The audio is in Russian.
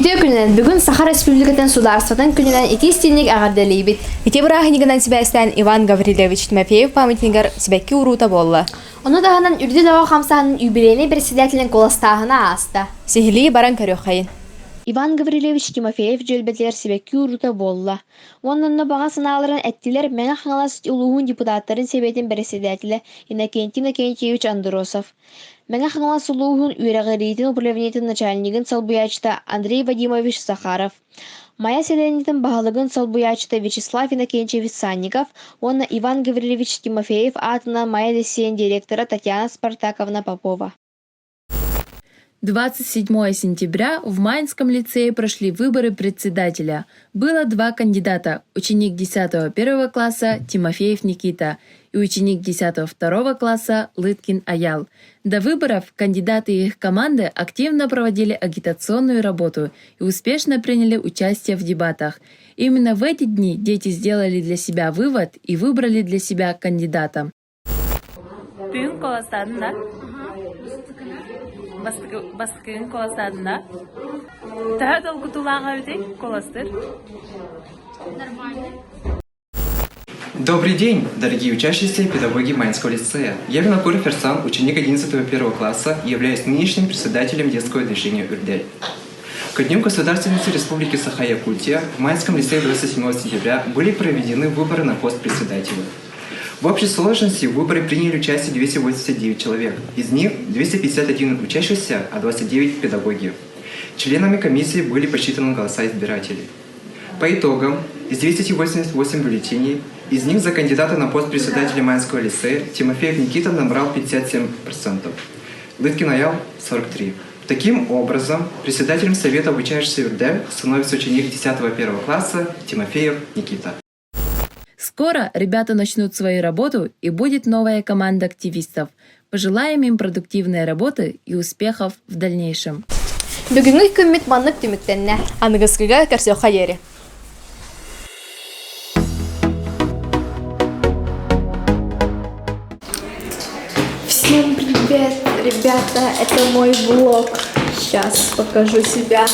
Video gününden bugün Sakha Respublikатын Сударствотын күнінен итистинник ағарделейбит. Ити бұрағынығынан сібәстен Иван Гаврилевич Тимофеев памятнигар сібәкке урута болла. Оны дағынан үрді дауа қамсағының юбилейні председателін қоластағына аста. Сихили баран көріқ қайын. Иван Гаврилевич Тимофеев жөлбетлер себекке урута болла. Онынны баға сыналарын әттілер мәңі қаңалас ұлуғын депутаттарын себетін председателі Иннокентий Иннокентьевич Андросов. Мәңі қаңалас ұлуғын үйрағыритін управлениетін начальнигін салбуячта Андрей Вадимович Сахаров. Майя селенетін бағалығын салбуячта Вячеслав Иннокентьевич Санников, оны Иван Гаврилевич Тимофеев атынан Майя лисейн директора Татьяна Спартаковна Попова. 27 сентября в Майнском лицее прошли выборы председателя. Было два кандидата – ученик 10 первого класса Тимофеев Никита и ученик 10 второго класса Лыткин Аял. До выборов кандидаты и их команды активно проводили агитационную работу и успешно приняли участие в дебатах. Именно в эти дни дети сделали для себя вывод и выбрали для себя кандидата. Бастыкын коластадында. Тағы долгутулаға өтек коластыр. Добрый день, дорогие учащиеся и педагоги Майнского лицея. Я Винокуров Ферсан, ученик 11 первого класса и являюсь нынешним председателем детского движения «Урдель». Ко Дню Государственности Республики Саха-Якутия в Майнском лицее 27 сентября были проведены выборы на пост председателя. В общей сложности в выборы приняли участие 289 человек. Из них 251 учащихся, а 29 педагоги. Членами комиссии были посчитаны голоса избирателей. По итогам, из 288 бюллетеней, из них за кандидата на пост председателя Майнского лицея Тимофеев Никита набрал 57%, Лыткин Аял – 43%. Таким образом, председателем Совета обучающихся ЮРДЭ становится ученик 10-1 класса Тимофеев Никита. Скоро ребята начнут свою работу и будет новая команда активистов. Пожелаем им продуктивной работы и успехов в дальнейшем. Бүгінгі күммет маннық түміктенне. Анығысқыға көрсеуға ері. Всем привет, ребята, это мой влог. Сейчас покажу себя.